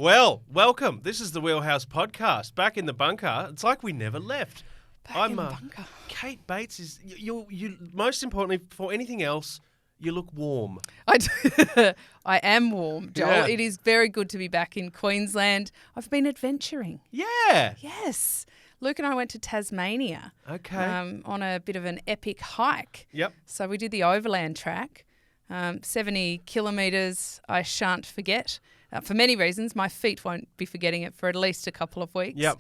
Well, welcome. This is the Wheelhouse podcast. Back in the bunker. It's like we never left. Back in the bunker. Kate Bates is you. Most importantly, for anything else, you look warm. I am warm, Joel. Yeah. It is very good to be back in Queensland. I've been adventuring. Yeah. Yes. Luke and I went to Tasmania. Okay. On a bit of an epic hike. Yep. So we did the overland track, 70 kilometres. I shan't forget. For many reasons, my feet won't be forgetting it for at least a couple of weeks. Yep.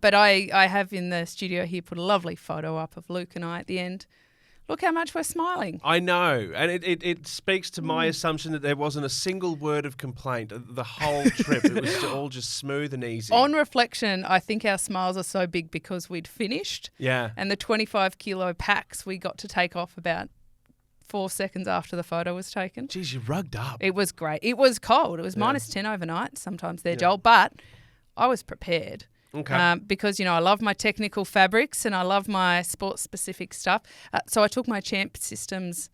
But I have in the studio here put a lovely photo up of Luke and I at the end. Look how much we're smiling. I know. And it speaks to my assumption that there wasn't a single word of complaint the whole trip. It was all just smooth and easy. On reflection, I think our smiles are so big because we'd finished. Yeah. And the 25-kilo packs we got to take off about 4 seconds after the photo was taken. Geez, you rugged up. It was great. It was cold. It was minus 10 overnight sometimes there, Joel. But I was prepared. Okay. Because, I love my technical fabrics and I love my sports-specific stuff. So I took my Champ Systems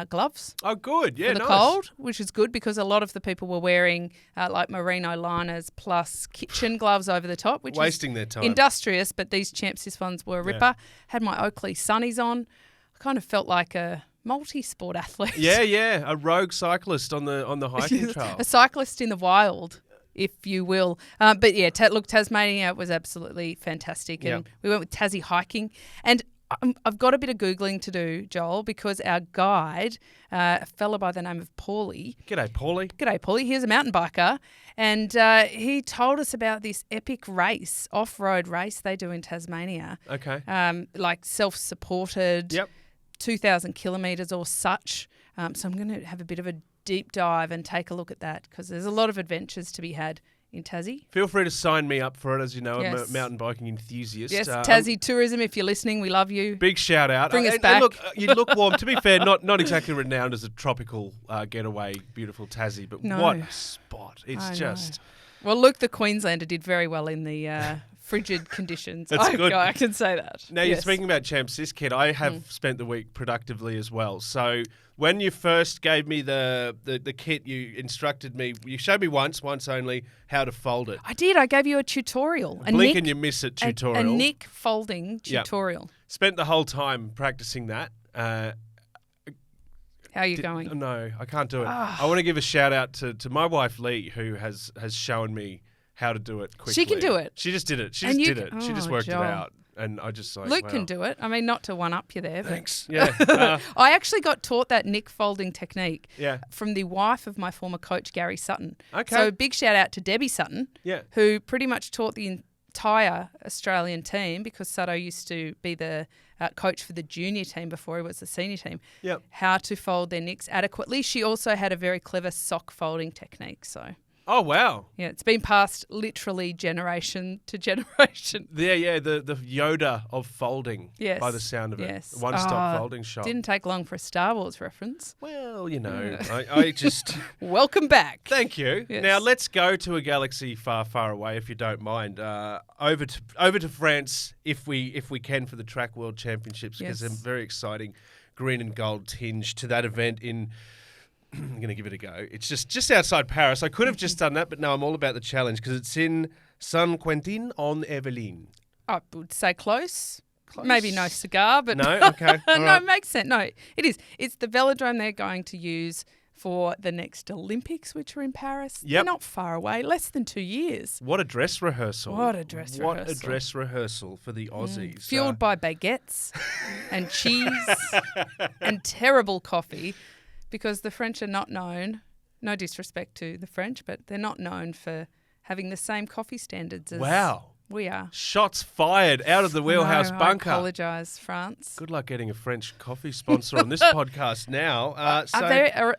gloves. Oh, good. Yeah, for the nice. cold, which is good because a lot of the people were wearing like merino liners plus kitchen gloves over the top, which Wasting is their time. industrious, but these Champ Sys ones were a ripper. Had my Oakley sunnies on. I kind of felt like a multi-sport athlete. Yeah. A rogue cyclist on the hiking trail. A cyclist in the wild, if you will. But yeah, Tasmania was absolutely fantastic. And we went with Tassie hiking. And I've got a bit of Googling to do, Joel, because our guide, a fella by the name of Paulie. G'day, Paulie. G'day, Paulie. He's a mountain biker. And he told us about this epic race, off-road race they do in Tasmania. Okay. Like self-supported. Yep. 2,000 kilometres or such. So I'm going to have a bit of a deep dive and take a look at that because there's a lot of adventures to be had in Tassie. Feel free to sign me up for it. As you know, I'm Yes. a mountain biking enthusiast. Yes, Tassie Tourism, if you're listening, we love you. Big shout out. Bring us And back. look, you look warm. To be fair, not exactly renowned as a tropical getaway, beautiful Tassie, but No. what a spot. I It's know. just... Well, Luke, the Queenslander, did very well in the frigid conditions. That's good. I can say that. Now, you're Yes. speaking about Champ Sys, Kid. I have spent the week productively as well. So when you first gave me the kit, you instructed me, you showed me once only, how to fold it. I did. I gave you a tutorial. Blink and you miss it tutorial. A Nick folding tutorial. Spent the whole time practicing that. How are you going? No, I can't do it. I want to give a shout out to my wife, Lee, who has shown me how to do it quickly. She can do it. She just did it. She And just you did it. can- She just Oh, worked Joel. it out. And I just like, Luke wow. can do it. I mean, not to one-up you there. But Thanks. Yeah. I actually got taught that Nick folding technique Yeah. from the wife of my former coach, Gary Sutton. Okay. So big shout out to Debbie Sutton, Yeah. who pretty much taught the entire Australian team because Sutto used to be the coach for the junior team before he was the senior team, Yep. how to fold their Nicks adequately. She also had a very clever sock folding technique. So, Oh, wow. yeah, it's been passed literally generation to generation. Yeah, the Yoda of folding. Yes. By the sound of it. Yes. One-stop Oh, folding shop. Didn't take long for a Star Wars reference. Well, I just... Welcome back. Thank you. Yes. Now let's go to a galaxy far, far away, if you don't mind. Over to France, if we can, for the Track World Championships, because Yes. a very exciting green and gold tinge to that event in. I'm going to give it a go. It's just outside Paris. I could have just done that, but no, I'm all about the challenge because it's in Saint-Quentin-en-Yvelines. I would say close. Maybe no cigar, but No? Okay. All no, right. it makes sense. No, it is. It's the velodrome they're going to use for the next Olympics, which are in Paris. Yep. They're not far away, less than 2 years. What a dress rehearsal. What a dress What a rehearsal. dress rehearsal for the Aussies. Fueled by baguettes and cheese and terrible coffee, because the French are not known, no disrespect to the French, but they're not known for having the same coffee standards as Wow. we are. Shots fired out of the Wheelhouse No, bunker. I apologise, France. Good luck getting a French coffee sponsor on this podcast now.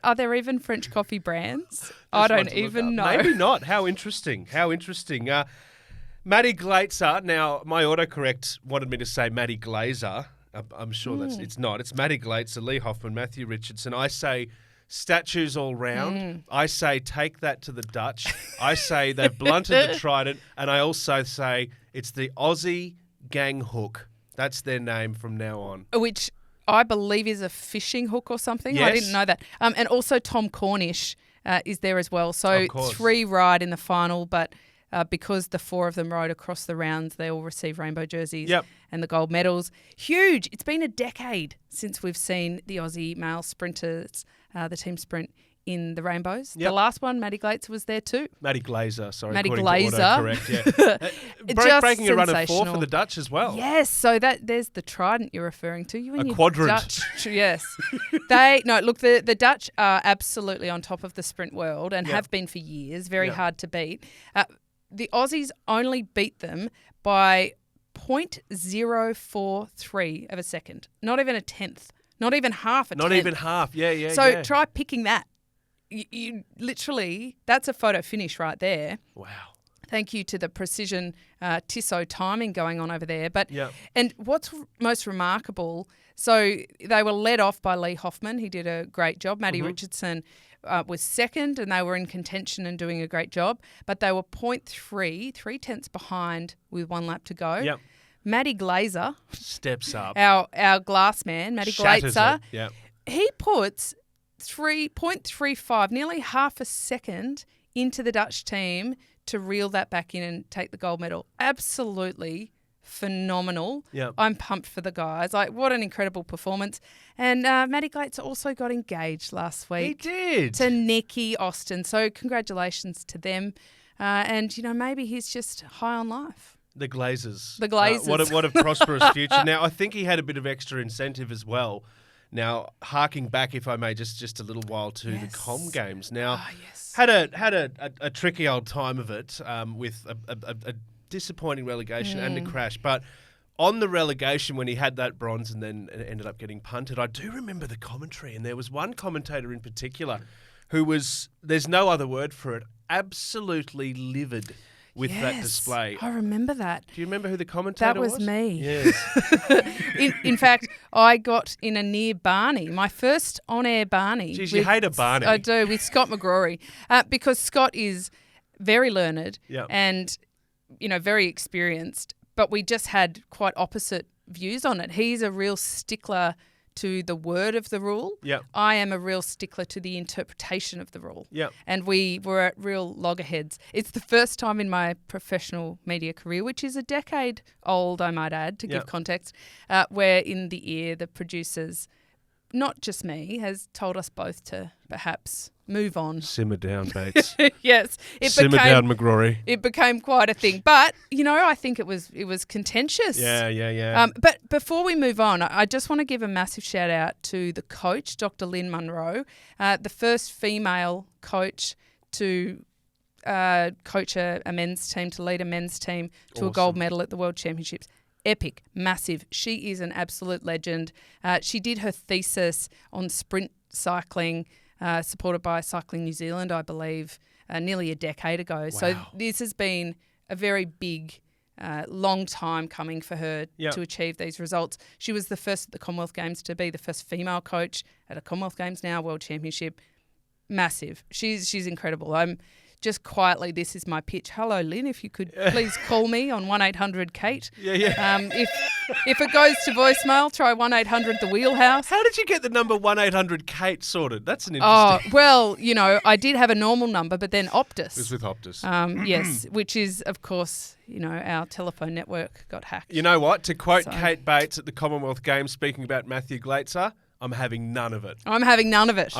Are there even French coffee brands? I Just one don't to look even up. know. Maybe not. How interesting. Matty Glaetzer. Now, my autocorrect wanted me to say Matty Glazer. I'm sure it's not. It's Matty Glaetzer, Lee Hoffman, Matthew Richardson. I say statues all round. I say take that to the Dutch. I say they've blunted the trident. And I also say it's the Aussie Gang Hook. That's their name from now on. Which I believe is a fishing hook or something. I Yes. didn't know that. And also Tom Cornish is there as well. So 3 ride in the final, but because the 4 of them rode across the rounds, they all receive rainbow jerseys and the gold medals. Huge. It's been a decade since we've seen the Aussie male sprinters, the team sprint, in the rainbows. The last one, Matt Glaetzer was there too. Matt Glaetzer, sorry. Matt Glaetzer. Correct, yeah. Breaking a run of 4 for the Dutch as well. Yes, so there's the trident you're referring to. You and a quadrant. Dutch, yes. The Dutch are absolutely on top of the sprint world and have been for years, very hard to beat. The Aussies only beat them by 0.043 of a second. Not even a tenth. Not even half a tenth. Not even half, yeah. So try picking that. You literally, that's a photo finish right there. Wow. Thank you to the precision Tissot timing going on over there. And what's most remarkable, so they were led off by Lee Hoffman. He did a great job. Matty Richardson was second, and they were in contention and doing a great job. But they were 0.3 tenths behind with 1 lap to go. Yep. Matty Glaetzer steps up. Our glass man, Matty Glaetzer. He puts 3.35, nearly half a second into the Dutch team to reel that back in and take the gold medal. Absolutely phenomenal. Yep. I'm pumped for the guys. Like, what an incredible performance. And Matt Glaetzer also got engaged last week. He did. To Nikki Austin. So congratulations to them. And, maybe he's just high on life. The Glazers. The Glazers. What a prosperous future. Now, I think he had a bit of extra incentive as well. Now, harking back, if I may, just a little while to the Com Games. Now, had a tricky old time of it with a disappointing relegation and a crash. But on the relegation, when he had that bronze and then it ended up getting punted, I do remember the commentary. And there was one commentator in particular who was, there's no other word for it, absolutely livid with that display. I remember that. Do you remember who the commentator was? That was me. Yes. in fact, I got in a near Barney, my first on-air Barney. Jeez, you hate a Barney. I do, with Scott McGrory, because Scott is very learned and, very experienced, but we just had quite opposite views on it. He's a real stickler to the word of the rule. Yep. I am a real stickler to the interpretation of the rule. Yep. And we were at real loggerheads. It's the first time in my professional media career, which is a decade old, I might add, to give context, where in the ear the producers, not just me, has told us both to perhaps move on. Simmer down, Bates. Yes. Simmer down, McGrory. It became quite a thing. But, I think it was contentious. Yeah. But before we move on, I just want to give a massive shout out to the coach, Dr. Lynn Munro, the first female coach to coach a men's team, to lead a men's team to a gold medal at the World Championships. Epic, massive. She is an absolute legend. She did her thesis on sprint cycling, supported by Cycling New Zealand, I believe, nearly a decade ago. Wow. So this has been a very big, long time coming for her to achieve these results. She was the first at the Commonwealth Games to be the first female coach at a Commonwealth Games now, World Championship. Massive. She's incredible. I'm just quietly, this is my pitch. Hello, Lynn, if you could please call me on 1-800-KATE. Yeah. If it goes to voicemail, try 1-800 the Wheelhouse. How did you get the number 1-800-KATE sorted? That's an interesting... Oh, well, I did have a normal number, but then Optus. It was with Optus. Yes, which is, of course, our telephone network got hacked. You know what? To quote Kate Bates at the Commonwealth Games speaking about Matthew Glaetzer, I'm having none of it. I'm having none of it.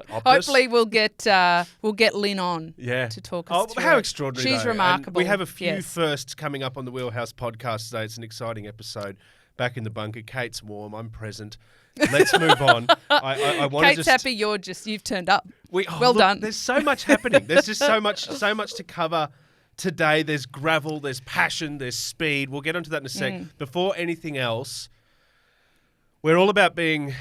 Hopefully we'll get Lynn on to talk us through how it. extraordinary. She's remarkable. And we have a few firsts coming up on the Wheelhouse podcast today. It's an exciting episode. Back in the bunker. Kate's warm. I'm present. Let's move on. I want Kate's happy you've turned up. Well done. There's so much happening. There's just so much to cover today. There's gravel, there's passion, there's speed. We'll get onto that in a sec. Before anything else, we're all about being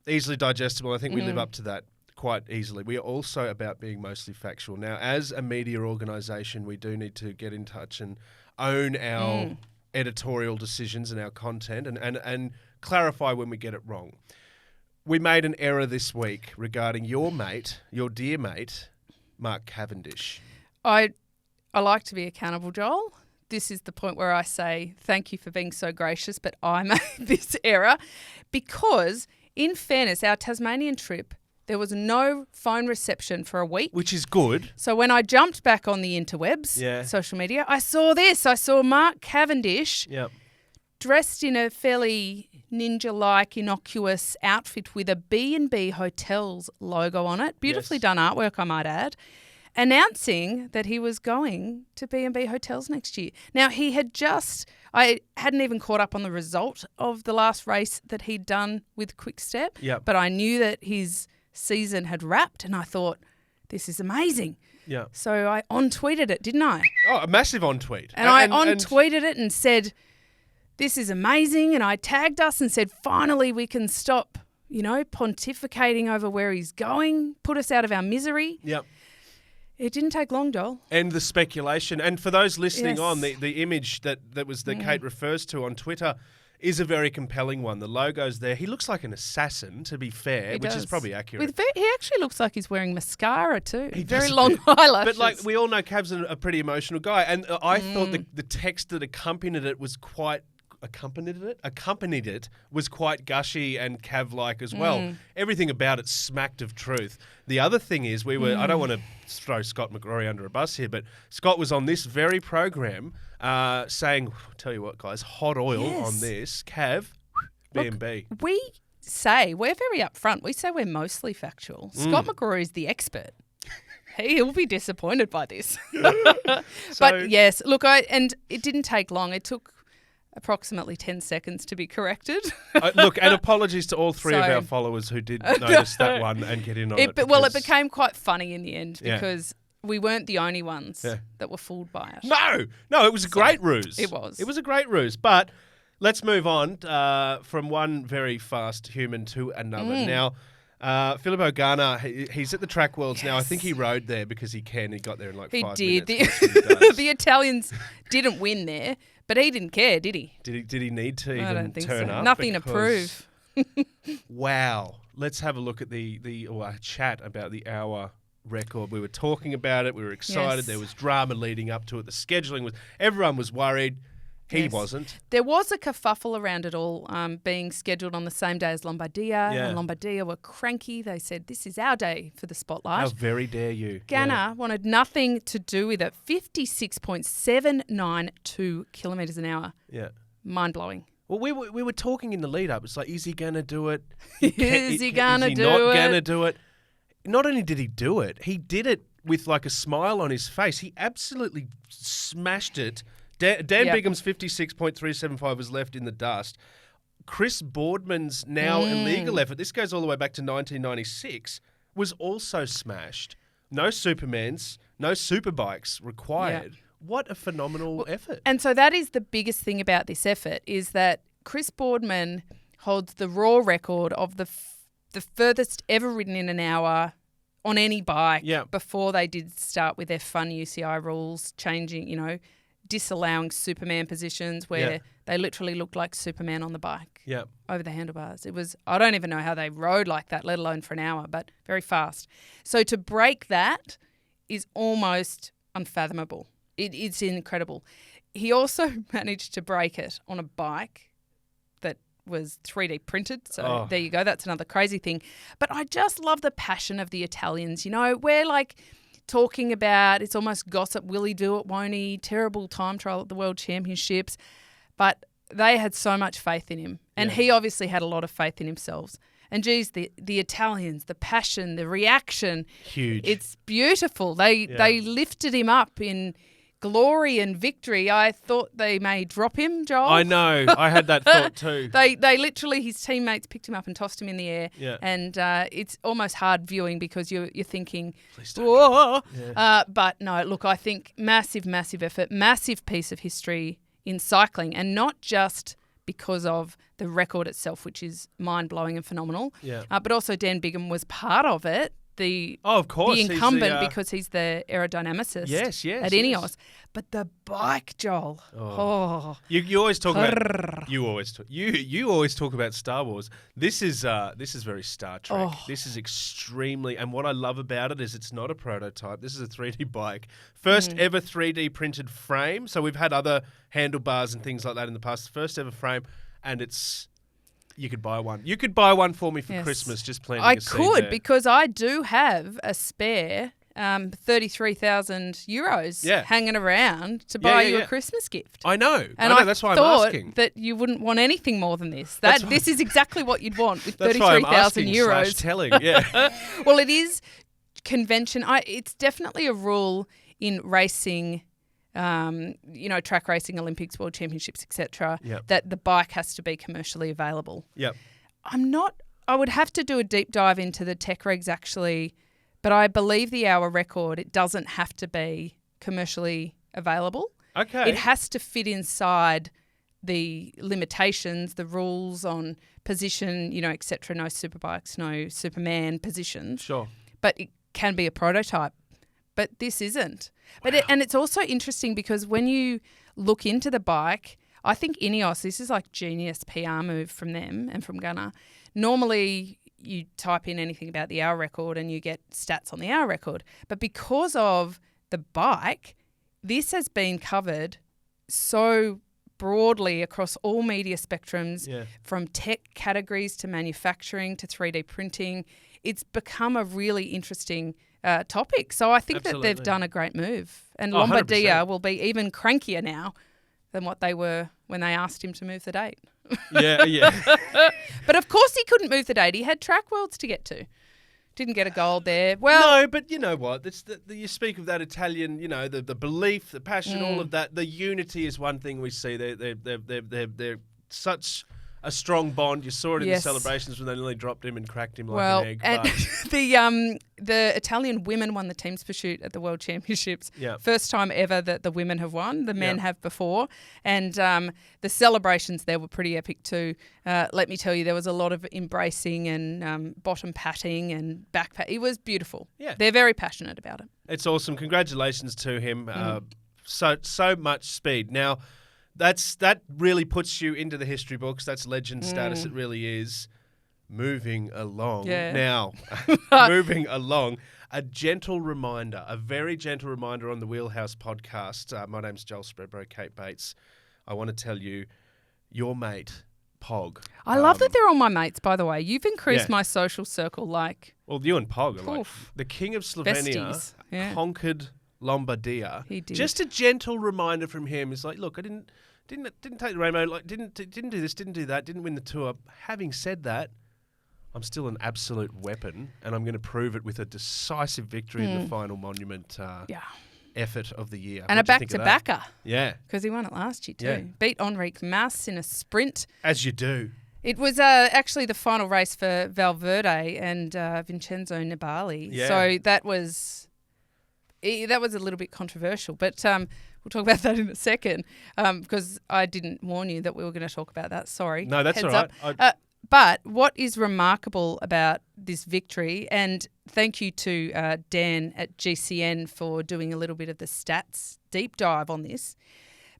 easily digestible. I think we live up to that quite easily. We are also about being mostly factual. Now, as a media organisation, we do need to get in touch and own our editorial decisions and our content and clarify when we get it wrong. We made an error this week regarding your dear mate, Mark Cavendish. I like to be accountable, Joel. This is the point where I say thank you for being so gracious, but I made this error because, in fairness, our Tasmanian trip, there was no phone reception for a week. Which is good. So when I jumped back on the interwebs, social media, I saw this. I saw Mark Cavendish dressed in a fairly ninja-like innocuous outfit with a B&B Hotels logo on it. Beautifully done artwork, I might add. Announcing that he was going to B&B Hotels next year. Now, I hadn't even caught up on the result of the last race that he'd done with Quick Step, but I knew that his season had wrapped and I thought, this is amazing. Yeah. So I on-tweeted it, didn't I? Oh, a massive on-tweet. And I on-tweeted it and said, this is amazing. And I tagged us and said, finally we can stop, pontificating over where he's going, put us out of our misery. Yep. It didn't take long, Joel. And the speculation. And for those listening on, the image that Kate refers to on Twitter is a very compelling one. The logo's there. He looks like an assassin, to be fair, which is probably accurate. He actually looks like he's wearing mascara too. Very long eyelashes. But we all know Cav's a pretty emotional guy. And I thought the text that accompanied it was quite... Accompanied it was quite gushy and Cav-like as well. Everything about it smacked of truth. The other thing is I don't want to throw Scott McGrory under a bus here, but Scott was on this very program saying, tell you what, guys, hot oil on this. Cav, B&B. We're very upfront. We say we're mostly factual. Scott McGrory is the expert. He'll be disappointed by this. But yes, look, and it didn't take long. It took approximately 10 seconds to be corrected. Look, and apologies to all three of our followers who did notice that one and get in on it. Well, it became quite funny in the end because we weren't the only ones that were fooled by it. No, it was a great ruse. It was. It was a great ruse. But let's move on from one very fast human to another. Now, Fillipo Ganna, he's at the Track Worlds now. I think he rode there because he can. He got there in 5 minutes. He did. The Italians didn't win there. But he didn't care, did he? Did he need to even I don't think turn so. up? Nothing to prove. Wow. Let's have a look at the chat about the hour record. We were talking about it. We were excited. Yes. There was drama leading up to it. The scheduling was... Everyone was worried. He wasn't. There was a kerfuffle around it all being scheduled on the same day as Lombardia. And Lombardia were cranky. They said, this is our day for the spotlight. How very dare you. Ganna wanted nothing to do with it. 56.792 kilometres an hour. Yeah. Mind-blowing. Well, we were talking in the lead-up. It's like, is he going to do it? Is he going to do it? Not going to do it? Not only did he do it, he did it with like a smile on his face. He absolutely smashed it. Dan Bigham's 56.375 was left in the dust. Chris Boardman's now illegal effort, this goes all the way back to 1996, was also smashed. No Supermans, no Superbikes required. Yeah. What a phenomenal effort. And so that is the biggest thing about this effort is that Chris Boardman holds the raw record of the furthest ever ridden in an hour on any bike before they did start with their fun UCI rules, changing, disallowing Superman positions where they literally looked like Superman on the bike over the handlebars. It was, I don't even know how they rode like that, let alone for an hour, but very fast. So to break that is almost unfathomable. It's incredible. He also managed to break it on a bike that was 3D printed. So there you go. That's another crazy thing. But I just love the passion of the Italians. We're like talking about, it's almost gossip, will he do it, won't he? Terrible time trial at the World Championships. But they had so much faith in him. And he obviously had a lot of faith in himself. And geez, the Italians, the passion, the reaction. Huge. It's beautiful. They lifted him up in glory and victory. I thought they may drop him, Joel. I know. I had that thought too. They literally, his teammates picked him up and tossed him in the air. Yeah. And it's almost hard viewing because you're thinking, whoa. Yeah. But no, look, I think massive, massive effort, massive piece of history in cycling, and not just because of the record itself, which is mind-blowing and phenomenal. Yeah. But also Dan Bigham was part of it. Of course, the incumbent because he's the aerodynamicist at Ineos. Yes. But the bike, Joel. You always talk about you always talk about Star Wars. This is very Star Trek. This is extremely, and what I love about it is it's not a prototype. This is a 3D bike. First ever 3D printed frame. So we've had other handlebars and things like that in the past. First ever frame, and it's You could buy one. You could buy one for me for Yes. Christmas, just planting I a seed could there. because I do have a spare 33,000 euros hanging around to buy you a Christmas gift. I know. And I know. That's why I'm asking. that you wouldn't want anything more than this. This is exactly what you'd want with That's why I'm 33,000 asking euros. / telling. Yeah. Well, it is convention. It's definitely a rule in racing. Track racing, Olympics, World Championships, etc. That the bike has to be commercially available. Yep. I would have to do a deep dive into the tech regs actually, but I believe the hour record, it doesn't have to be commercially available. Okay. It has to fit inside the limitations, the rules on position, etc. No superbikes, no Superman positions. Sure. But it can be a prototype. But this isn't. Wow. And it's also interesting because when you look into the bike, I think Ineos, this is like genius PR move from them and from Gunnar. Normally you type in anything about the hour record and you get stats on the hour record. But because of the bike, this has been covered so broadly across all media spectrums, from tech categories to manufacturing to 3D printing. It's become a really interesting topic. So I think that they've done a great move. And Lombardia 100%. will be even crankier now than what they were when they asked him to move the date. Yeah. But of course he couldn't move the date. He had track worlds to get to. Didn't get a gold there. Well, no, but you know what? You speak of that Italian, the belief, the passion, all of that. The unity is one thing we see. They're such a strong bond. You saw it in the celebrations when they nearly dropped him and cracked him like an egg. And the Italian women won the team's pursuit at the World Championships. First time ever that the women have won. The men have before. And the celebrations there were pretty epic too. Let me tell you, there was a lot of embracing and bottom patting and back pat. It was beautiful. Yeah. They're very passionate about it. It's awesome. Congratulations to him. So much speed. Now, that really puts you into the history books. That's legend status. It really is. Moving along. Now, moving along, a very gentle reminder on the Wheelhouse podcast. My name's Joel Spreadbro, Kate Bates. I want to tell you, your mate, Pog. I love that they're all my mates, by the way. You've increased my social circle like... Well, you and Pog are like the king of Slovenia conquered Lombardia. He did. Just a gentle reminder from him is like, look, I didn't take the rainbow, like didn't do this, didn't do that, didn't win the tour. Having said that, I'm still an absolute weapon, and I'm going to prove it with a decisive victory in the final monument effort of the year. And a back-to-backer. Yeah. Because he won it last year too. Beat Enrique Mas in a sprint. As you do. It was actually the final race for Valverde and Vincenzo Nibali. Yeah. So that was a little bit controversial, but we'll talk about that in a second because I didn't warn you that we were going to talk about that. Sorry. No, that's all right. But what is remarkable about this victory, and thank you to Dan at GCN for doing a little bit of the stats deep dive on this,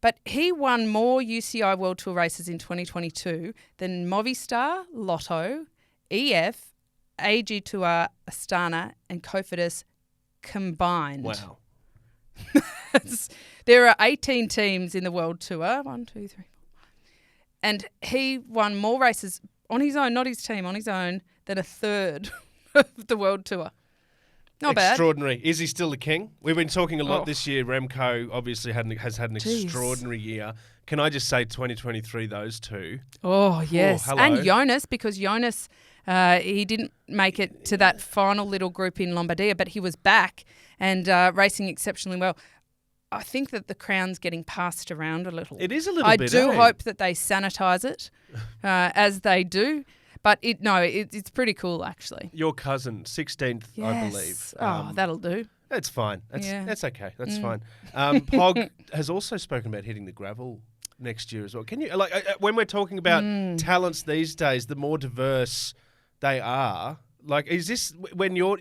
but he won more UCI World Tour races in 2022 than Movistar, Lotto, EF, AG Tour, Astana and Cofidis combined. Wow. There are 18 teams in the World Tour. 1, 2, 3, 4. And he won more races on his own, not his team, on his own, than a third of the World Tour. Not bad. Extraordinary. Is he still the king? We've been talking a lot this year. Remco obviously has had an extraordinary year. Can I just say 2023, those two? Oh, yes. Oh, and Jonas, because Jonas, he didn't make it to that final little group in Lombardia, but he was back and racing exceptionally well. I think that the crown's getting passed around a little. It is a little bit. I do hope that they sanitise it as they do. But it's pretty cool, actually. Your cousin, 16th, I believe. That'll do. That's fine. That's okay. That's fine. Pog has also spoken about hitting the gravel next year as well. Can you, when we're talking about talents these days, the more diverse they are, is this when you're,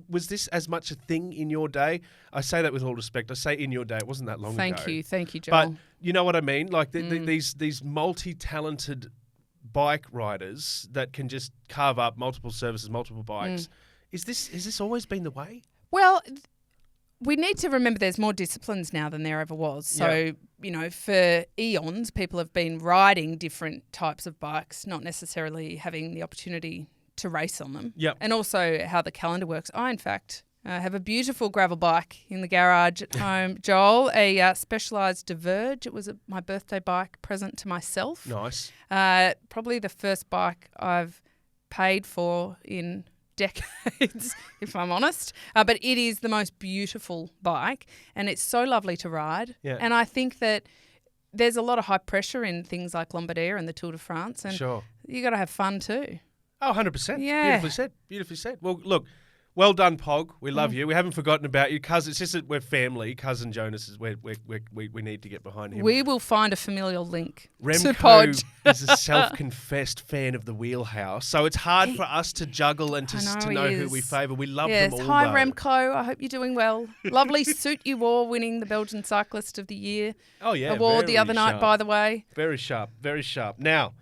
was this as much a thing in your day? I say that with all respect. I say in your day. It wasn't that long ago. Thank you, Joel. But you know what I mean? These multi-talented bike riders that can just carve up multiple services, multiple bikes. Is this always been the way? Well, we need to remember there's more disciplines now than there ever was. So, for eons, people have been riding different types of bikes, not necessarily having the opportunity to race on them. Yep. And also how the calendar works. I, in fact, have a beautiful gravel bike in the garage at home, Joel, a Specialized Diverge. It was my birthday bike present to myself. Nice. Probably the first bike I've paid for in decades, if I'm honest. But it is the most beautiful bike and it's so lovely to ride. Yeah. And I think that there's a lot of high pressure in things like Lombardia and the Tour de France. And Sure. you got to have fun too. Oh, 100%. Yeah. Beautifully said. Beautifully said. Well, look, well done, Pog. We love you. We haven't forgotten about you. Cousin, it's just that we're family. Cousin Jonas is we need to get behind him. We will find a familial link to Remco Pod. is a self-confessed fan of the Wheelhouse, so it's hard for us to juggle and to know who we favour. We love them all, Hi, though. Remco. I hope you're doing well. Lovely suit you wore winning the Belgian Cyclist of the Year award the other night, by the way. Very sharp, very sharp. Now,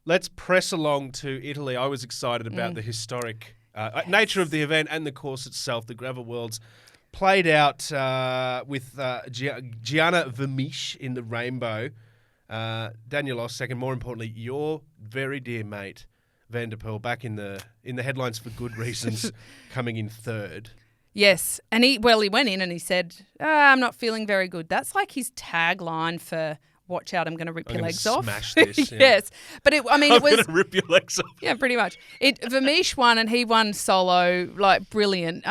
let's press along to Italy. I was excited about the historic nature of the event and the course itself. The Gravel Worlds played out with Gianna Vermeersch in the rainbow. Daniel Oss second. More importantly, your very dear mate Van der Poel back in the headlines for good reasons, coming in third. Yes, and he went in and he said, "I'm not feeling very good." That's like his tagline for "Watch out, I'm going to rip your legs off." Smash this. Yeah. Yes, but it was. I'm going to rip your legs off. Yeah, pretty much. Vermeersch won and he won solo, like brilliant.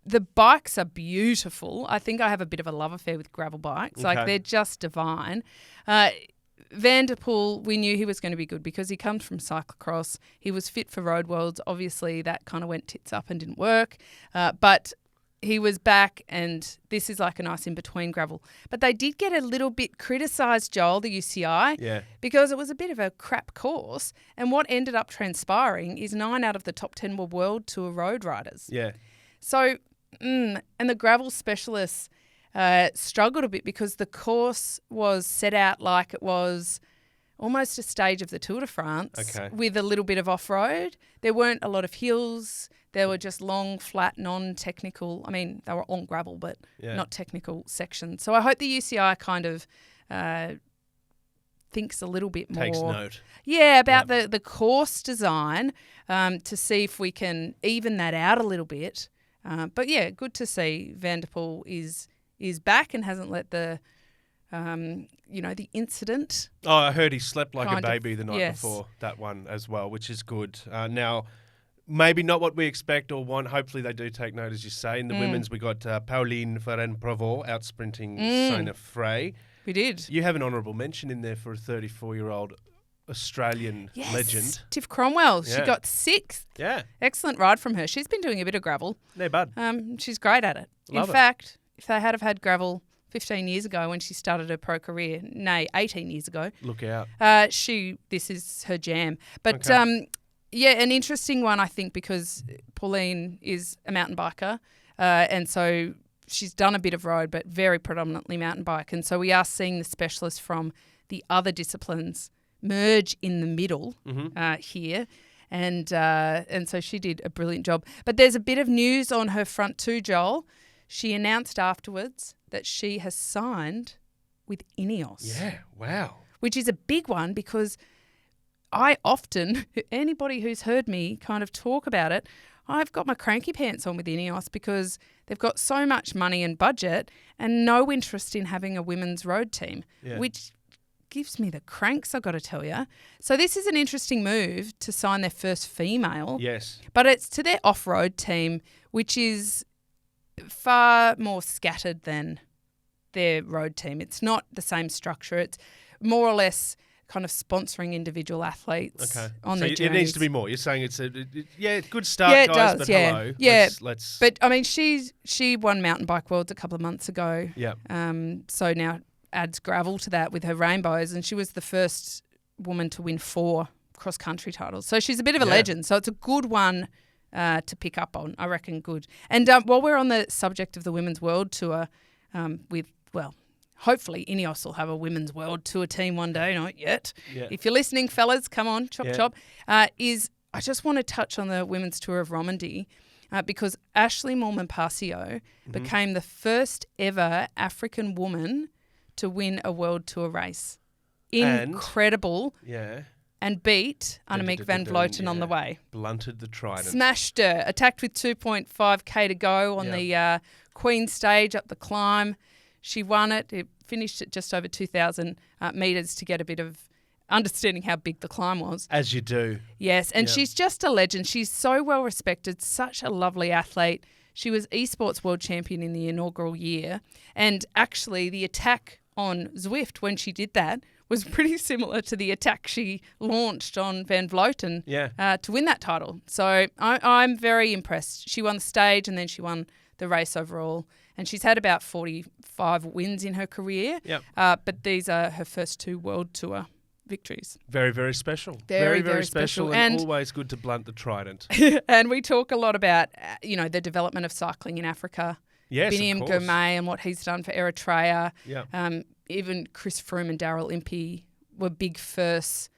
The bikes are beautiful. I think I have a bit of a love affair with gravel bikes. Okay. Like they're just divine. Van der Poel, we knew he was going to be good because he comes from cyclocross. He was fit for Road Worlds. Obviously, that kind of went tits up and didn't work. But he was back and this is like a nice in-between gravel. But they did get a little bit criticised, Joel, the UCI, because it was a bit of a crap course. And what ended up transpiring is 9 out of the top 10 were World Tour road riders. Yeah. So, and the gravel specialists struggled a bit because the course was set out like it was almost a stage of the Tour de France with a little bit of off-road. There weren't a lot of hills. There were just long, flat, non-technical. I mean, they were on gravel, but not technical sections. So I hope the UCI kind of thinks a little bit more. Takes note. Yeah, about the course design to see if we can even that out a little bit. But yeah, good to see Van der Poel is back and hasn't let the the incident. Oh, I heard he slept like a baby the night before that one as well, which is good. Now, maybe not what we expect or want. Hopefully they do take note, as you say. In the women's, we got Pauline Ferrand-Prévot out sprinting Sina Frey. We did. You have an honourable mention in there for a 34-year-old Australian legend. Tiff Cromwell. She got 6th. Yeah. Excellent ride from her. She's been doing a bit of gravel. No bud. She's great at it. In fact, if they had have had gravel 15 years ago when she started her pro career, 18 years ago. Look out. This is her jam. But an interesting one, I think, because Pauline is a mountain biker. And so she's done a bit of road, but very predominantly mountain bike. And so we are seeing the specialists from the other disciplines merge in the middle here. And so she did a brilliant job. But there's a bit of news on her front too, Joel. She announced afterwards that she has signed with Ineos. Yeah, wow. Which is a big one because I often, anybody who's heard me kind of talk about it, I've got my cranky pants on with Ineos because they've got so much money and budget and no interest in having a women's road team, which gives me the cranks, I've got to tell you. So this is an interesting move to sign their first female. Yes. But it's to their off-road team, which is far more scattered than their road team. It's not the same structure. It's more or less kind of sponsoring individual athletes on their journeys. It needs to be more. You're saying it's a good start, it guys, does, but yeah. hello. Yeah. Let's But I mean, she won Mountain Bike Worlds a couple of months ago. Yeah. So now adds gravel to that with her rainbows, and she was the first woman to win 4 cross-country titles. So she's a bit of a legend. So it's a good one to pick up on, I reckon. Good. And while we're on the subject of the Women's World Tour, hopefully Ineos will have a Women's World Tour team one day, not yet. Yeah. If you're listening, fellas, come on, chop. I just want to touch on the Women's Tour of Romandy because Ashleigh Moolman Passio became the first ever African woman to win a World Tour race. Incredible. Yeah. And beat Annemiek van Vleuten on the way. Blunted the trident. Smashed her. Attacked with 2.5k to go on the Queen stage up the climb. She won it. It finished at just over 2,000 metres to get a bit of understanding how big the climb was. As you do. Yes, and she's just a legend. She's so well respected, such a lovely athlete. She was esports world champion in the inaugural year. And actually the attack on Zwift when she did that was pretty similar to the attack she launched on Van Vleuten to win that title. So I'm very impressed. She won the stage and then she won the race overall. And she's had about 45 wins in her career. Yep. But these are her first 2 World Tour victories. Very, very special. Very, very special. And always good to blunt the trident. And we talk a lot about, the development of cycling in Africa. Yes, Biniam of course. Girmay and what he's done for Eritrea. Yeah. Even Chris Froome and Daryl Impey were big firsts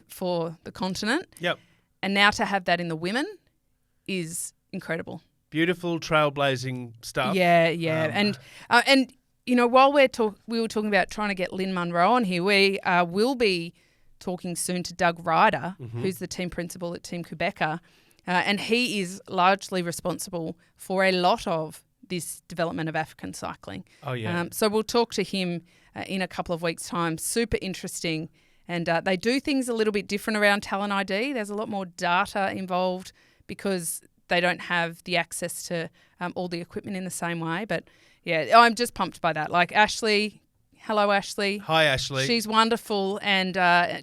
for the continent. Yep. And now to have that in the women is incredible. Beautiful trailblazing stuff. Yeah. And while we were talking about trying to get Lynn Munro on here, we will be talking soon to Doug Ryder, who's the team principal at Team Quebecer, and he is largely responsible for a lot of this development of African cycling. Oh, yeah. So we'll talk to him in a couple of weeks' time. Super interesting. And they do things a little bit different around Talent ID. There's a lot more data involved because they don't have the access to all the equipment in the same way. But, yeah, I'm just pumped by that. Like Ashleigh, hello, Ashleigh. Hi, Ashleigh. She's wonderful and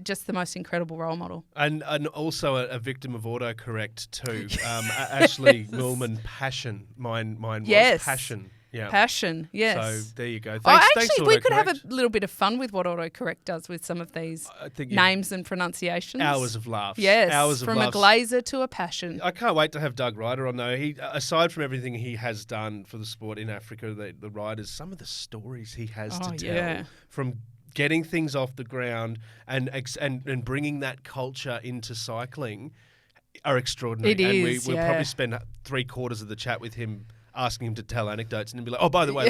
just the most incredible role model. And also a victim of autocorrect too. Ashleigh Moolman Passion. Mine was Passion. Yeah. Passion, yes. So there you go. Thanks, we could have a little bit of fun with what autocorrect does with some of these names and pronunciations. Hours of laughs. Yes, hours of from laughs. A Glaetzer to a Passion. I can't wait to have Doug Ryder on though. He, aside from everything he has done for the sport in Africa, the riders, some of the stories he has to tell from getting things off the ground and bringing that culture into cycling are extraordinary. It is, we'll probably spend 3/4 of the chat with him asking him to tell anecdotes and then be like, oh, by the way,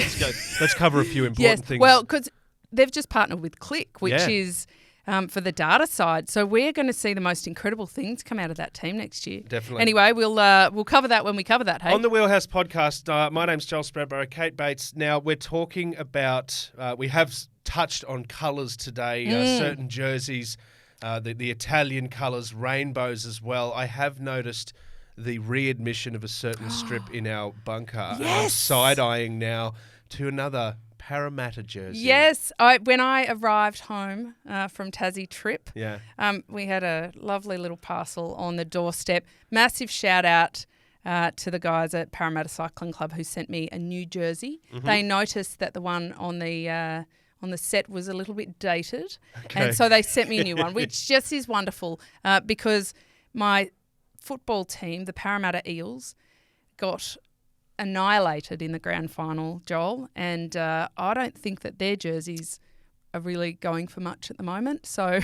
let's cover a few important things. Well, because they've just partnered with Click, which is for the data side. So we're going to see the most incredible things come out of that team next year. Definitely. Anyway, we'll cover that when we cover that, hey? On the Wheelhouse podcast, my name's Joel Sproutborough, Kate Bates. Now, we're talking about, we have touched on colours today, certain jerseys, the Italian colours, rainbows as well. I have noticed the readmission of a certain strip in our bunker. Yes. I'm side-eyeing now to another Parramatta jersey. Yes. When I arrived home from Tassie trip, we had a lovely little parcel on the doorstep. Massive shout out to the guys at Parramatta Cycling Club who sent me a new jersey. They noticed that the one on the set was a little bit dated, and so they sent me a new one, which just is wonderful because my football team, the Parramatta Eels, got annihilated in the grand final, Joel, and I don't think that their jerseys are really going for much at the moment. So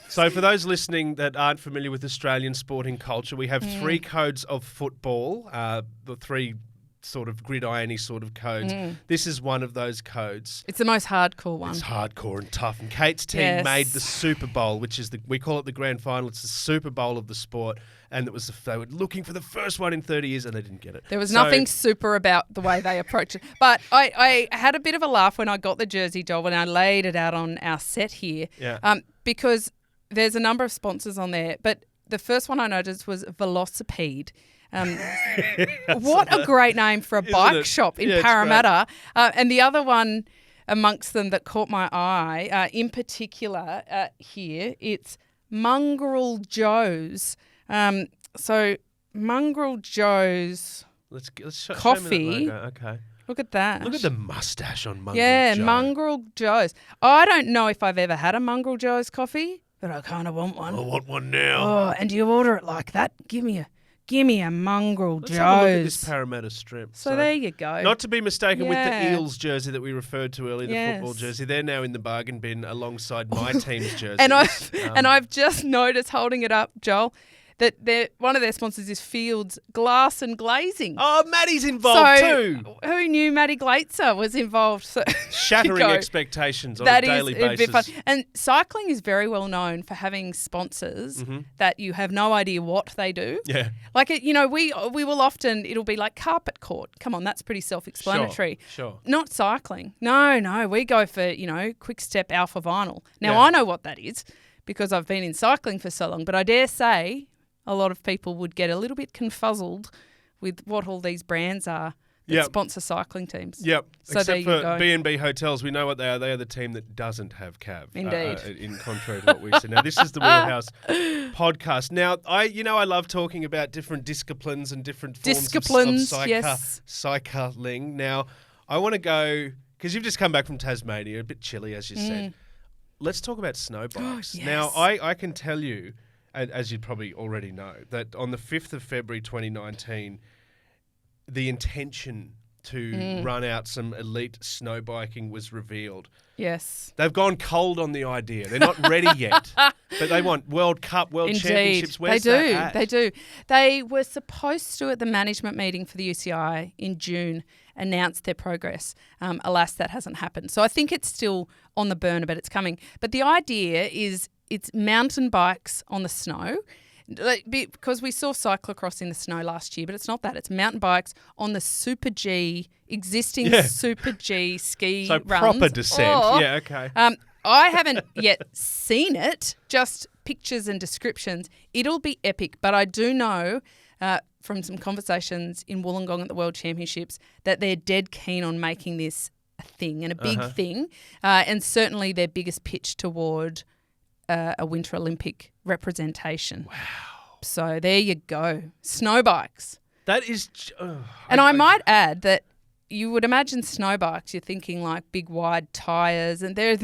So for those listening that aren't familiar with Australian sporting culture, we have 3 codes of football, the 3 sort of gridiron-y sort of codes. This is one of those codes. It's the most hardcore one. It's hardcore and tough. And Kate's team made the Super Bowl, which is we call it the grand final. It's the Super Bowl of the sport. And they were looking for the first one in 30 years and they didn't get it. There was nothing super about the way they approached it. But I had a bit of a laugh when I got the jersey, Joel, when I laid it out on our set here. Because there's a number of sponsors on there. But the first one I noticed was Velocipede. What a great name for a bike shop in Parramatta. And the other one amongst them that caught my eye, in particular here, it's Mongrel Joe's. So Mongrel Joe's coffee. Show me that logo. Okay. Look at that. Look at the mustache on Mongrel Joe. Yeah, Mongrel Joe's. I don't know if I've ever had a Mongrel Joe's coffee, but I kind of want one. I want one now. Oh, and do you order it like that? Give me a Mongrel Joe's. Let's have a look at this Parramatta strip. So there you go. Not to be mistaken with the Eels jersey that we referred to earlier, the football jersey. They're now in the bargain bin alongside my team's jersey. And I've just noticed, holding it up, Joel, that one of their sponsors is Fields Glass and Glazing. Oh, Maddie's involved too. Who knew Matt Glaetzer was involved? So Shattering expectations on a daily basis. Bit fun. And cycling is very well known for having sponsors that you have no idea what they do. Yeah. Like, we will often, it'll be like carpet court. Come on, that's pretty self-explanatory. Sure. Not cycling. No, we go for, Quick Step Alpha Vinyl. Now, I know what that is because I've been in cycling for so long, but I dare say a lot of people would get a little bit confuzzled with what all these brands are that sponsor cycling teams. Yep. So Except there you for go. B&B Hotels, we know what they are. They are the team that doesn't have Cav'd. Indeed. In contrary to what we said. Now, this is the Wheelhouse podcast. Now, I love talking about different disciplines and different forms of cycling. Now, I want to go, because you've just come back from Tasmania, a bit chilly, as you said. Let's talk about snow bikes. Yes. Now, I can tell you, as you'd probably already know, that on the 5th of February 2019, the intention to run out some elite snow biking was revealed. Yes. They've gone cold on the idea. They're not ready yet, but they want World Cup, World Championships. Where's that at? They do. They were supposed to, at the management meeting for the UCI in June, announce their progress. Alas, that hasn't happened. So I think it's still on the burner, but it's coming. But the idea is it's mountain bikes on the snow, because we saw cyclocross in the snow last year, but it's not that. It's mountain bikes on the Super G, existing Super G ski so runs. Proper descent. Okay. I haven't yet seen it, just pictures and descriptions. It'll be epic, but I do know from some conversations in Wollongong at the World Championships that they're dead keen on making this a thing and a big thing, and certainly their biggest pitch toward a Winter Olympic representation. Wow. So there you go. Snow bikes. That is... and I might add that you would imagine snow bikes, you're thinking like big wide tyres, and they're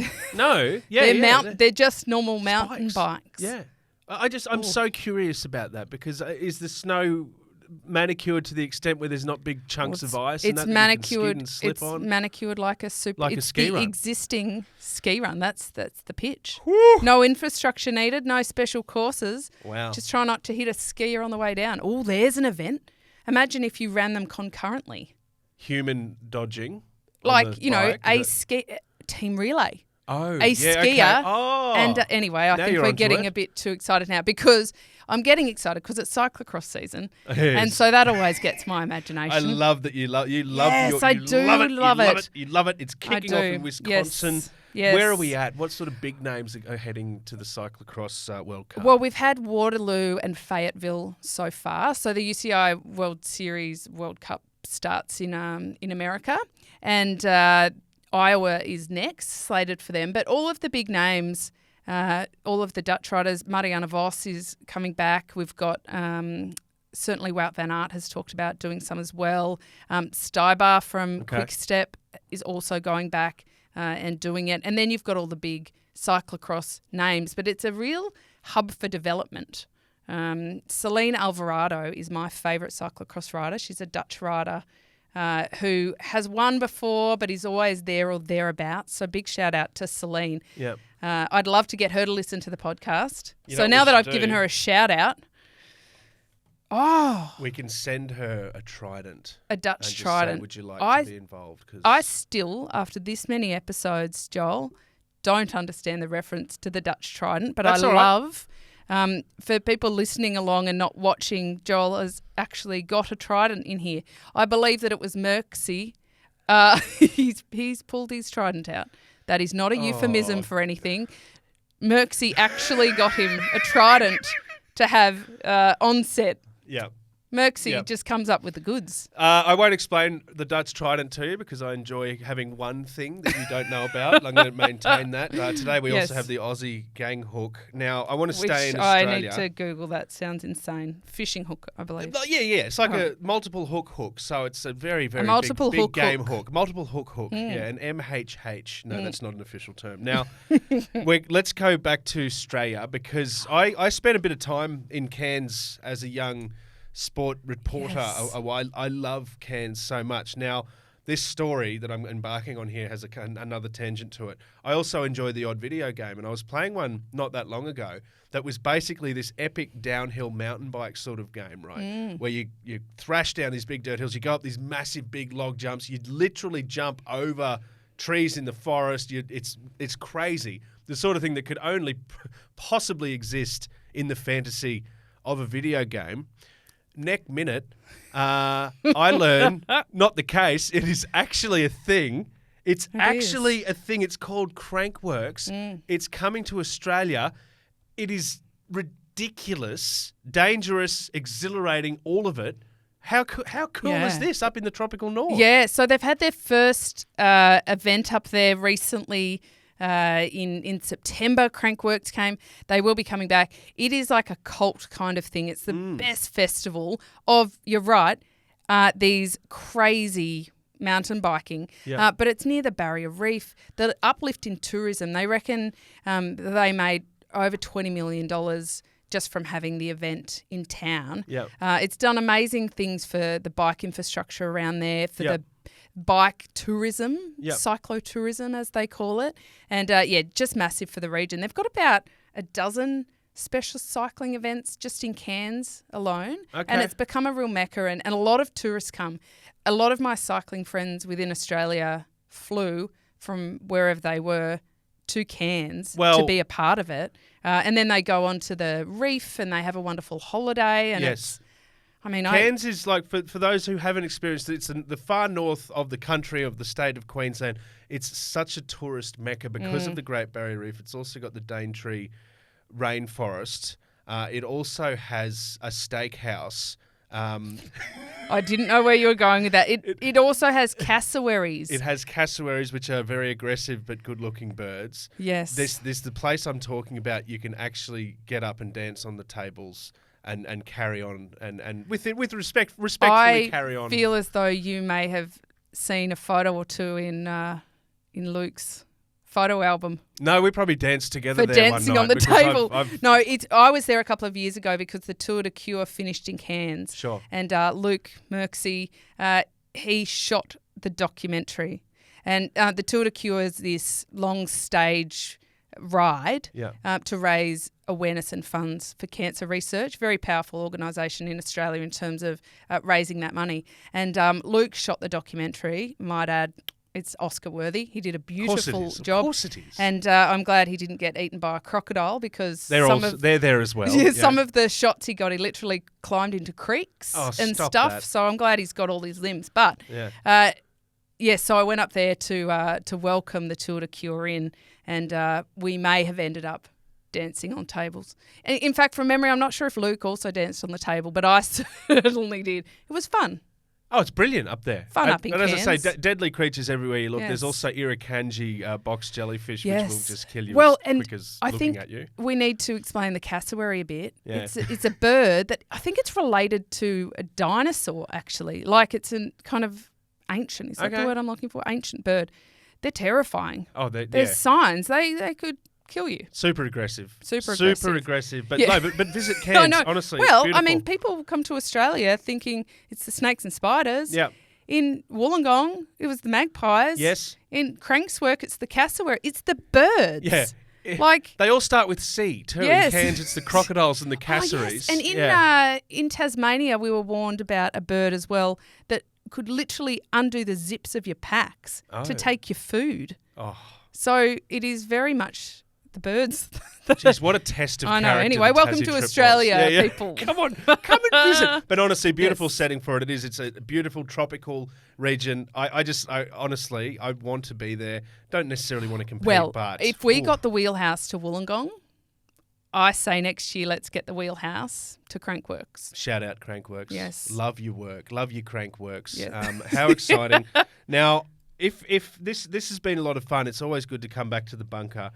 just normal mountain bikes. Yeah. I'm so curious about that, because is the snow manicured to the extent where there's not big chunks of ice? It's manicured. And slip on? Manicured like a ski run. Existing ski run. That's the pitch. Whew. No infrastructure needed. No special courses. Wow. Just try not to hit a skier on the way down. Oh, there's an event. Imagine if you ran them concurrently. Human dodging. Like, a ski team relay. Oh, a skier. Okay. Oh. And anyway, I think we're getting a bit too excited now, because I'm getting excited because it's cyclocross season, and so that always gets my imagination. I love that you love. Yes, I do love it. You love it. It's kicking off in Wisconsin. Yes. Where are we at? What sort of big names are heading to the cyclocross World Cup? Well, we've had Waterloo and Fayetteville so far. So the UCI World Series World Cup starts in America, and Iowa is next, slated for them. But all of the big names, all of the Dutch riders, Marianne Vos is coming back. We've got certainly Wout van Aert has talked about doing some as well. Stuybar from Quick Step is also going back and doing it. And then you've got all the big cyclocross names. But it's a real hub for development. Celine Alvarado is my favourite cyclocross rider. She's a Dutch rider who has won before, but is always there or thereabouts. So big shout out to Celine. Yep. I'd love to get her to listen to the podcast. So now that I've given her a shout out, we can send her a trident. A Dutch trident. Say, would you like to be involved? Cause I still, after this many episodes, Joel, don't understand the reference to the Dutch trident, but That's I all love... for people listening along and not watching, Joel has actually got a trident in here. I believe that it was Merksy. He's pulled his trident out. That is not a euphemism for anything. Merksy actually got him a trident to have on set. Yeah. Merksy just comes up with the goods. I won't explain the Dutch trident to you because I enjoy having one thing that you don't know about. I'm going to maintain that. Today we also have the Aussie gang hook. Now, I want to stay in Australia. I need to Google that. Sounds insane. Fishing hook, I believe. Yeah. It's like a multiple hook. So it's a very, very big game hook. Multiple hook. Yeah, an MHH. No, that's not an official term. Now, let's go back to Australia because I spent a bit of time in Cairns as a young sport reporter. Yes. I love Cairns so much. Now, this story that I'm embarking on here has another tangent to it. I also enjoy the odd video game, and I was playing one not that long ago that was basically this epic downhill mountain bike sort of game, right? Where you thrash down these big dirt hills, you go up these massive big log jumps, you literally jump over trees in the forest. It's crazy. The sort of thing that could only possibly exist in the fantasy of a video game. Next minute, I learn not the case. It is actually a thing. It's actually a thing. It's called Crank Worx. It's coming to Australia. It is ridiculous, dangerous, exhilarating, all of it. How cool is this up in the tropical north? Yeah, so they've had their first event up there recently. In September, Crank Worx came. They will be coming back. It is like a cult kind of thing. It's the best festival of, you're right, these crazy mountain biking. Yeah. But it's near the Barrier Reef. The uplift in tourism, they reckon they made over $20 million just from having the event in town. Yep. It's done amazing things for the bike infrastructure around there, for the bike tourism, cyclotourism as they call it. And just massive for the region. They've got about a dozen specialist cycling events just in Cairns alone. Okay. And it's become a real mecca, and a lot of tourists come. A lot of my cycling friends within Australia flew from wherever they were to Cairns to be a part of it. And then they go on to the reef and they have a wonderful holiday. And Cairns is like, for those who haven't experienced it, it's the far north of the country, of the state of Queensland. It's such a tourist mecca because of the Great Barrier Reef. It's also got the Daintree rainforest. It also has a steakhouse. I didn't know where you were going with that. It also has cassowaries. It has cassowaries, which are very aggressive but good-looking birds. Yes. This the place I'm talking about. You can actually get up and dance on the tables and carry on and with respectfully carry on. I feel as though you may have seen a photo or two in Luke's photo album. No, we probably danced together for there dancing one night on the table. No, I was there a couple of years ago because the Tour de Cure finished in Cairns. Sure. And Luke Merksey, he shot the documentary. And the Tour de Cure is this long stage ride to raise awareness and funds for cancer research. Very powerful organisation in Australia in terms of raising that money. And Luke shot the documentary, might add. It's Oscar worthy. He did a beautiful job. Of course it is. And I'm glad he didn't get eaten by a crocodile because they're there as well. Some of the shots he got, he literally climbed into creeks and stuff. That. So I'm glad he's got all his limbs. But so I went up there to welcome the Tour de Cure in, and we may have ended up dancing on tables. In fact, from memory, I'm not sure if Luke also danced on the table, but I certainly did. It was fun. Oh, it's brilliant up there. Fun up in Cairns. And as I say, deadly creatures everywhere you look. Yes. There's also irukandji box jellyfish, which will just kill you as quick as looking at you. We need to explain the cassowary a bit. Yeah. It's a bird that I think it's related to a dinosaur, actually. Like it's a kind of ancient. Is that the word I'm looking for? Ancient bird. They're terrifying. Oh, there's signs. They could kill you. Super aggressive. But but visit Cairns, honestly. Well, I mean, people come to Australia thinking it's the snakes and spiders. Yeah. In Wollongong, it was the magpies. Yes. In Crank Worx, it's the cassowary. It's the birds. Yeah. Like they all start with C too. Yes. In Cairns, it's the crocodiles and the cassowaries. Oh, yes. And in Tasmania, we were warned about a bird as well that could literally undo the zips of your packs to take your food. Oh. So it is very much the birds. Jeez, what a test of character. I know. Anyway, welcome to Australia, people. Come and visit. But honestly, beautiful setting for it. It's a beautiful tropical region. I honestly, I want to be there. Don't necessarily want to compete, but if we got the Wheelhouse to Wollongong, I say next year let's get the Wheelhouse to Crank Worx. Shout out Crank Worx. Yes. Love your work. Love your Crank Worx. Yes. How exciting. Now, if this has been a lot of fun, it's always good to come back to the bunker.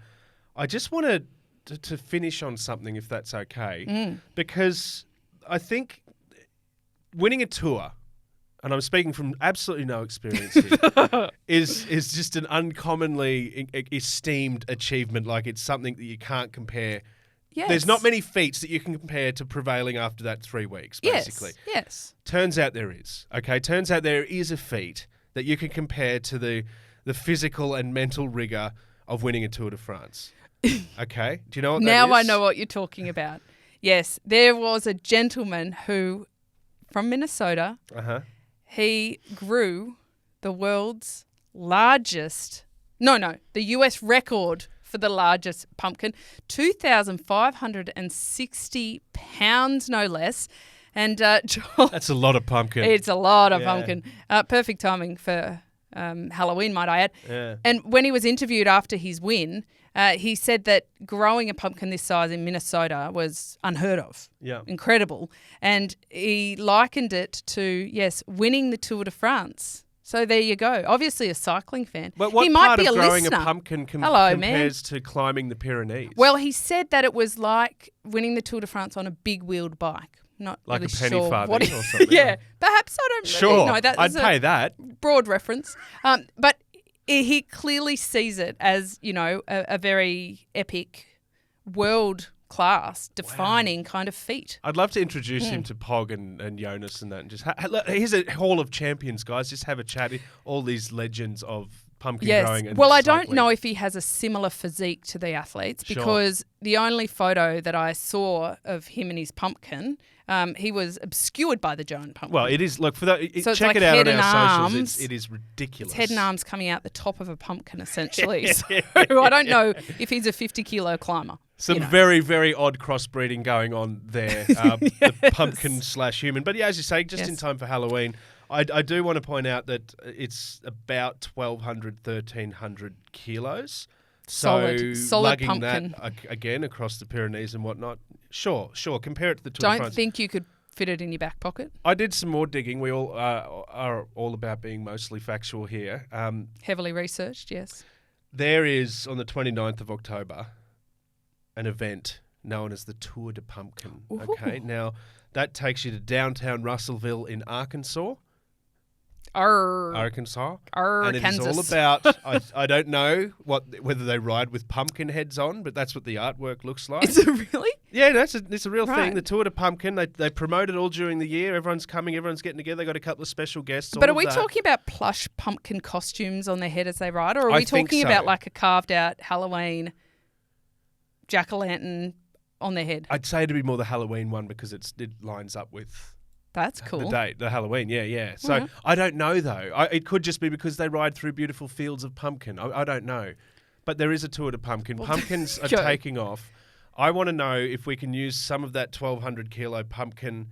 I just wanted to finish on something, if that's okay, because I think winning a tour, and I'm speaking from absolutely no experience here, is just an uncommonly esteemed achievement. Like it's something that you can't compare. Yes. There's not many feats that you can compare to prevailing after that 3 weeks, basically. Yes. Turns out there is. Okay, turns out there is a feat that you can compare to the physical and mental rigour of winning a Tour de France? Okay. Do you know what that is? Now I know what you're talking about. Yes, there was a gentleman who, from Minnesota, he grew the world's largest, the US record for the largest pumpkin, 2,560 pounds, no less. And Joel, that's a lot of pumpkin. It's a lot of pumpkin. Perfect timing for Halloween, might I add. Yeah. And when he was interviewed after his win, he said that growing a pumpkin this size in Minnesota was unheard of. Yeah. Incredible. And he likened it to, winning the Tour de France. So there you go. Obviously a cycling fan. But what he might part be of a growing listener. a pumpkin compares to climbing the Pyrenees? Well, he said that it was like winning the Tour de France on a big-wheeled bike. Not like really a penny sure farthing what or something. Yeah, perhaps I don't Sure, know. I'd pay that. Broad reference. But he clearly sees it as, a very epic world-class defining kind of feat. I'd love to introduce him to Pog and Jonas and that. And just look, here's a hall of champions, guys. Just have a chat. All these legends of pumpkin growing and well, I cycling. don't know if he has a similar physique to the athletes because Sure. the only photo that I saw of him and his pumpkin, he was obscured by the giant pumpkin. Well, it is. Look, for that, So it's check like it out head on and our socials. arms. It is ridiculous. It's head and arms coming out the top of a pumpkin, essentially. So I don't know if he's a 50-kilo climber. Some very, very odd crossbreeding going on there, the pumpkin/human. But yeah, as you say, just in time for Halloween. I do want to point out that it's about 1,200, 1,300 kilos. Solid lugging pumpkin. that again across the Pyrenees and whatnot. Sure. Compare it to the Tour de Don't France. think you could fit it in your back pocket. I did some more digging. We all are all about being mostly factual here. Heavily researched, yes. There is, on the 29th of October, an event known as the Tour de Pumpkin. Ooh. Okay, now that takes you to downtown Russellville in Arkansas. Arkansas. And it is all about, I don't know whether they ride with pumpkin heads on, but that's what the artwork looks like. Is it really? Yeah, it's a real thing. Right. The Tour de Pumpkin, they promote it all during the year. Everyone's coming, everyone's getting together. They got a couple of special guests. But are we talking about plush pumpkin costumes on their head as they ride, or are we talking about like a carved out Halloween jack-o'-lantern on their head? I'd say it'd be more the Halloween one because it lines up with That's cool. the date, the Halloween. Yeah. So I don't know though. It could just be because they ride through beautiful fields of pumpkin. I don't know. But there is a Tour de Pumpkin. Pumpkins are taking off. I want to know if we can use some of that 1,200 kilo pumpkin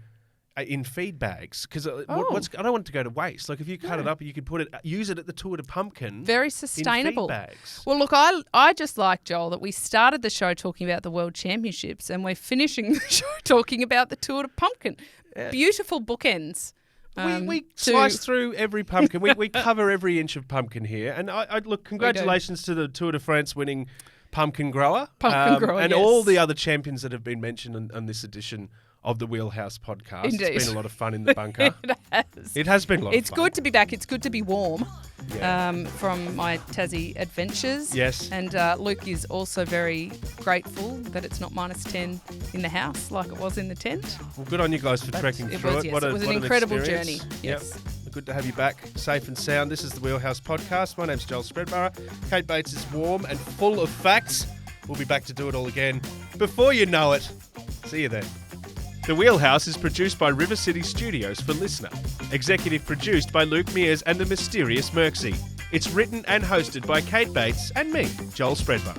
in feed bags because I don't want it to go to waste. Like if you cut it up, you could use it at the Tour de Pumpkin. Very sustainable. In feed bags. Well, look, I just like, Joel, that we started the show talking about the World Championships and we're finishing the show talking about the Tour de Pumpkin. Yeah. Beautiful bookends. We slice through every pumpkin. we cover every inch of pumpkin here. And I look, congratulations to the Tour de France winning pumpkin grower. And all the other champions that have been mentioned on this edition of the Wheelhouse podcast. Indeed. It's been a lot of fun in the bunker. It has been a lot of fun. It's good to be back. It's good to be warm from my Tassie adventures. Yes. And Luke is also very grateful that it's not -10 in the house like it was in the tent. Well, good on you guys for trekking through it. Yes. It was an incredible journey. Yes. Yep. Good to have you back, safe and sound. This is the Wheelhouse podcast. My name's Joel Spreadborough. Kate Bates is warm and full of facts. We'll be back to do it all again before you know it. See you then. The Wheelhouse is produced by River City Studios for Listener. Executive produced by Luke Mears and the mysterious Merksy. It's written and hosted by Kate Bates and me, Joel Spreadborough.